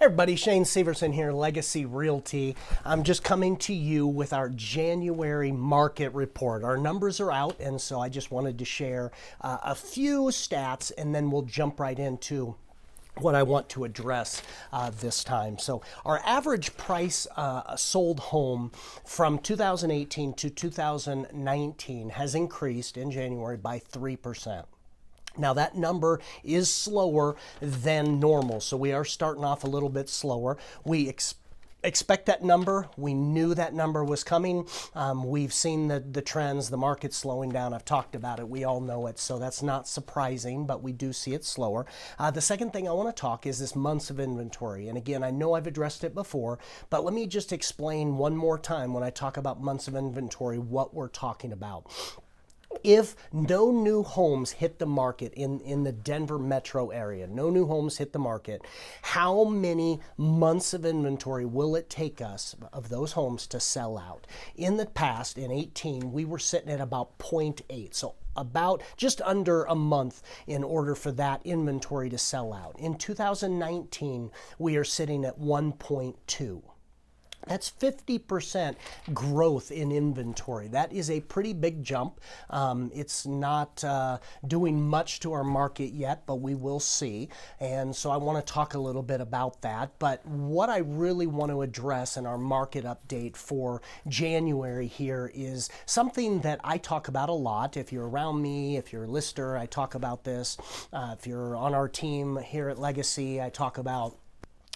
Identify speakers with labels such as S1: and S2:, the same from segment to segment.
S1: Everybody, Shane Severson here, Legacy Realty. I'm just coming to you with our January market report. Our numbers are out, and so I just wanted to share a few stats, and then we'll jump right into what I want to address this time. So our average price sold home from 2018 to 2019 has increased in January by 3%. Now that number is slower than normal, so we are starting off a little bit slower. We expect that number. We knew that number was coming. We've seen the trends, the market slowing down. I've talked about it. We all know it, so that's not surprising, but we do see it slower. The second thing I want to talk is this months of inventory. And again, I know I've addressed it before, but let me just explain one more time when I talk about months of inventory what we're talking about. If no new homes hit the market in the Denver metro area, no new homes hit the market, how many months of inventory will it take us of those homes to sell out? In the past, in 18, we were sitting at about 0.8. So about just under a month in order for that inventory to sell out. In 2019, we are sitting at 1.2. That's 50% growth in inventory. That is a pretty big jump. It's not doing much to our market yet, but we will see. And so I want to talk a little bit about that. But what I really want to address in our market update for January here is something that I talk about a lot. If you're around me, if you're a lister, I talk about this. If you're on our team here at Legacy, I talk about,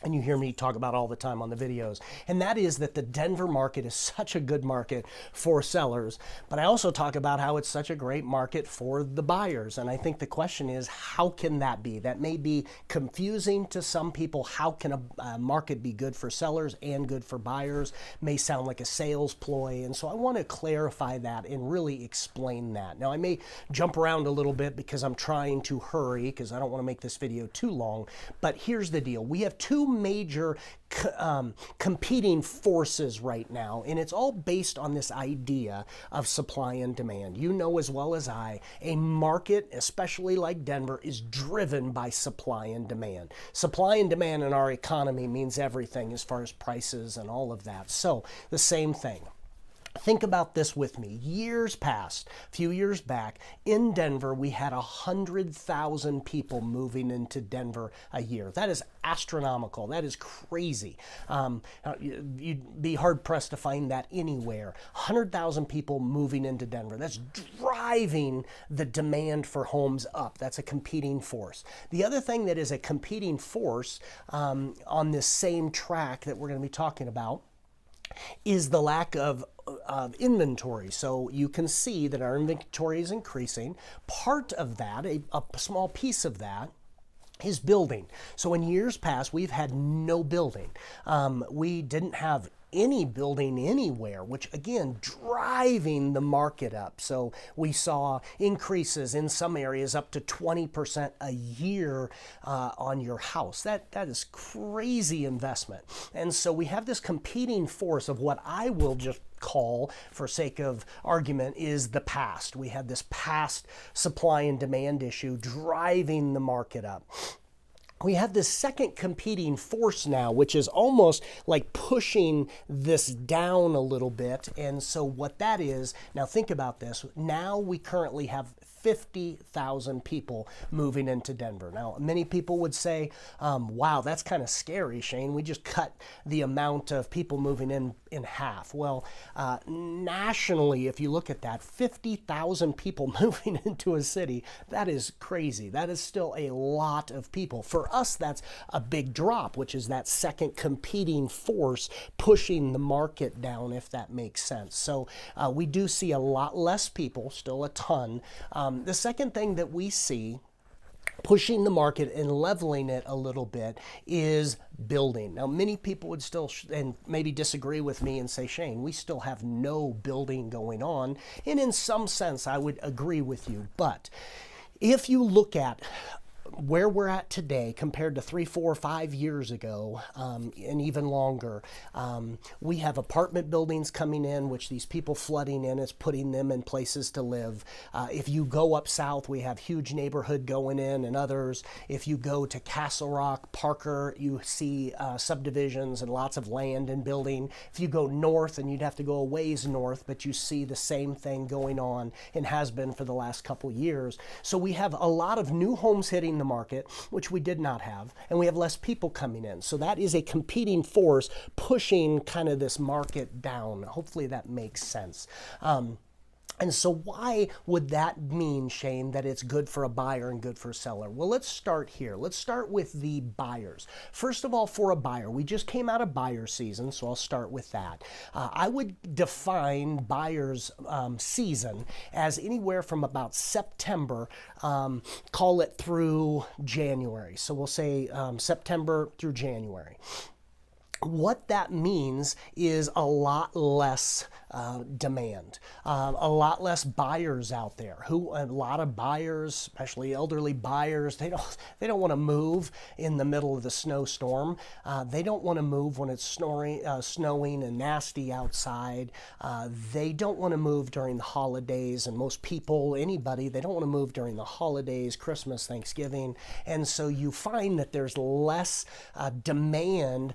S1: and you hear me talk about all the time on the videos, and that is that the Denver market is such a good market for sellers, but I also talk about how it's such a great market for the buyers. And I think the question is, how can that be? That may be confusing to some people. How can a market be good for sellers and good for buyers? May sound like a sales ploy, and so I want to clarify that and really explain that. Now, I may jump around a little bit because I'm trying to hurry because I don't want to make this video too long, but here's the deal. We have two major competing forces right now, and it's all based on this idea of supply and demand. You know as well as I, a market, especially like Denver, is driven by supply and demand. Supply and demand in our economy means everything as far as prices and all of that. So the same thing. Think about this with me. Years past, a few years back, in Denver, we had 100,000 people moving into Denver a year. That is astronomical. That is crazy. You'd be hard-pressed to find that anywhere. 100,000 people moving into Denver. That's driving the demand for homes up. That's a competing force. The other thing that is a competing force on this same track that we're going to be talking about is the lack of inventory. So you can see that our inventory is increasing. Part of that, a small piece of that, is building. So in years past, we've had no building. We didn't have any building anywhere, which again, driving the market up. So we saw increases in some areas up to 20% a year on your house. That is crazy investment. And so we have this competing force of what I will just call, for sake of argument, is the past. We had this past supply and demand issue driving the market up. We have this second competing force now, which is almost like pushing this down a little bit. And so what that is, now think about this. Now we currently have 50,000 people moving into Denver. Now, many people would say, wow, that's kind of scary, Shane. We just cut the amount of people moving in half. Well, nationally, if you look at that, 50,000 people moving into a city, that is crazy. That is still a lot of people. For us, that's a big drop, which is that second competing force pushing the market down, if that makes sense. So we do see a lot less people, still a ton. The second thing that we see pushing the market and leveling it a little bit is building. Now, many people would still and maybe disagree with me and say, Shane, we still have no building going on. And in some sense, I would agree with you. But if you look at where we're at today compared to 3, 4, 5 years ago, and even longer, we have apartment buildings coming in, which these people flooding in is putting them in places to live. If you go up south, we have huge neighborhood going in and others. If you go to Castle Rock, Parker, you see subdivisions and lots of land and building. If you go north, and you'd have to go a ways north, but you see the same thing going on and has been for the last couple years. So we have a lot of new homes hitting the market, which we did not have, and we have less people coming in. So that is a competing force pushing kind of this market down. Hopefully that makes sense. And so why would that mean, Shane, that it's good for a buyer and good for a seller? Well, let's start here. Let's start with the buyers. First of all, for a buyer, we just came out of buyer season, so I'll start with that. I would define buyer's season as anywhere from about September, call it through January. So we'll say September through January. What that means is a lot less demand, a lot less buyers out there. A lot of buyers, especially elderly buyers, they don't want to move in the middle of the snowstorm. They don't want to move when it's snowing and nasty outside. They don't want to move during the holidays, and most people, anybody, they don't want to move during the holidays, Christmas, Thanksgiving, and so you find that there's less demand,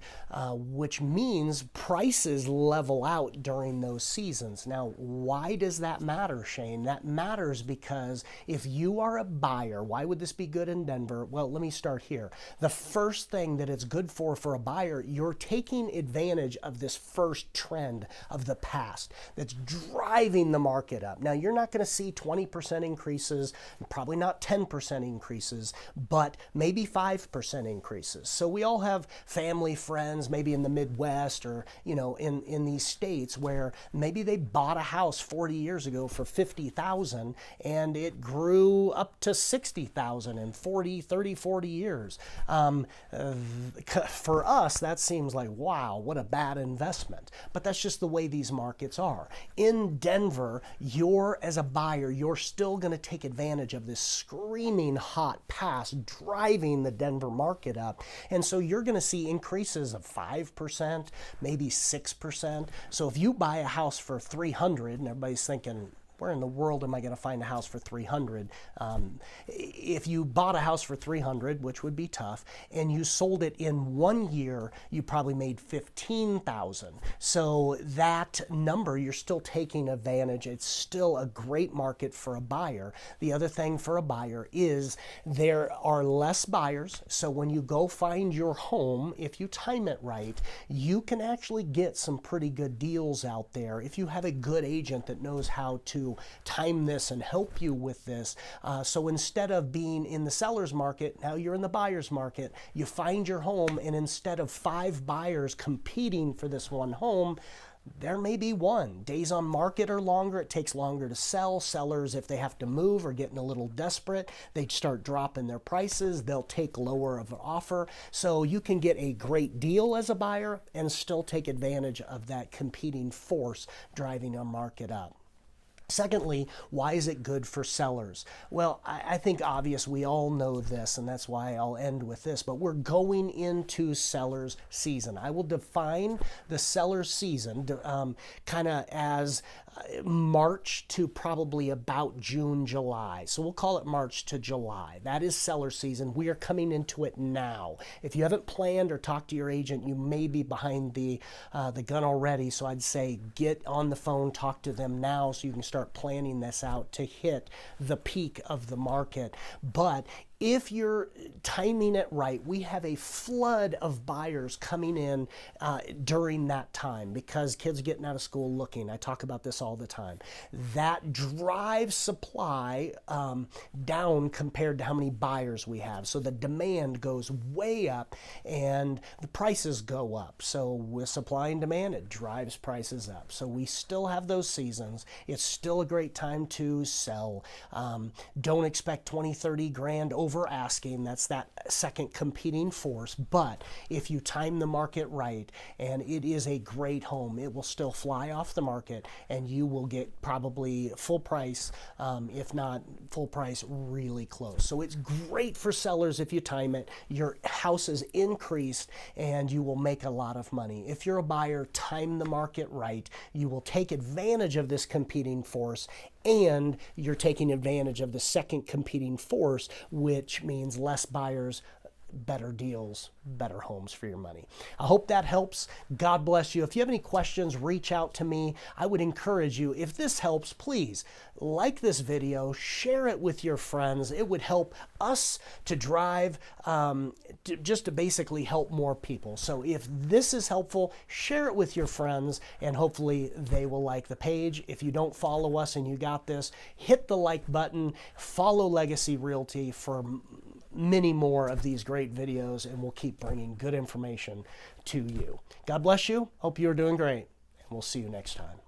S1: which means prices level out during those seasons. Now, why does that matter, Shane? That matters because if you are a buyer, why would this be good in Denver? Well, let me start here. The first thing that it's good for a buyer, you're taking advantage of this first trend of the past that's driving the market up. Now, you're not going to see 20% increases, probably not 10% increases, but maybe 5% increases. So we all have family, friends, maybe in the Midwest or, in these states where maybe they bought a house 40 years ago for $50,000 and it grew up to $60,000 in 40 years. For us, that seems like, wow, what a bad investment. But that's just the way these markets are. In Denver, as a buyer, you're still going to take advantage of this screaming hot past driving the Denver market up. And so you're going to see increases of 5%, maybe 6%. So if you buy a house for $300,000 and everybody's thinking, where in the world am I going to find a house for $300,000? If you bought a house for $300,000, which would be tough, and you sold it in 1 year, you probably made $15,000. So that number, you're still taking advantage. It's still a great market for a buyer. The other thing for a buyer is there are less buyers. So when you go find your home, if you time it right, you can actually get some pretty good deals out there if you have a good agent that knows how to time this and help you with this. So instead of being in the seller's market, now you're in the buyer's market. You find your home, and instead of 5 buyers competing for this one home, there may be one. Days on market are longer. It takes longer to sell. Sellers, if they have to move or getting a little desperate, they start dropping their prices. They'll take lower of an offer. So you can get a great deal as a buyer and still take advantage of that competing force driving our market up. Secondly, why is it good for sellers? Well, I think obvious, we all know this, and that's why I'll end with this, but we're going into seller's season. I will define the seller's season kind of as March to probably about June, July. So we'll call it March to July. That is seller season. We are coming into it now. If you haven't planned or talked to your agent, you may be behind the gun already. So I'd say get on the phone, talk to them now so you can start planning this out to hit the peak of the market. But if you're timing it right, we have a flood of buyers coming in during that time because kids are getting out of school looking. I talk about this all the time. That drives supply down compared to how many buyers we have. So the demand goes way up and the prices go up. So with supply and demand, it drives prices up. So we still have those seasons. It's still a great time to sell. Don't expect 20, 30 grand over over asking. That's that second competing force. But if you time the market right and it is a great home, it will still fly off the market and you will get probably full price, if not full price, really close. So it's great for sellers if you time it. Your house is increased and you will make a lot of money. If you're a buyer, time the market right. You will take advantage of this competing force, and you're taking advantage of the second competing force, which means less buyers, better deals, better homes for your money. I hope that helps. God bless you. If you have any questions, reach out to me. I would encourage you, if this helps, please like this video, share it with your friends. It would help us to drive, just to basically help more people. So if this is helpful, share it with your friends and hopefully they will like the page. If you don't follow us and you got this, hit the like button, follow Legacy Realty for many more of these great videos, and we'll keep bringing good information to you. God bless you. Hope you're doing great, and we'll see you next time.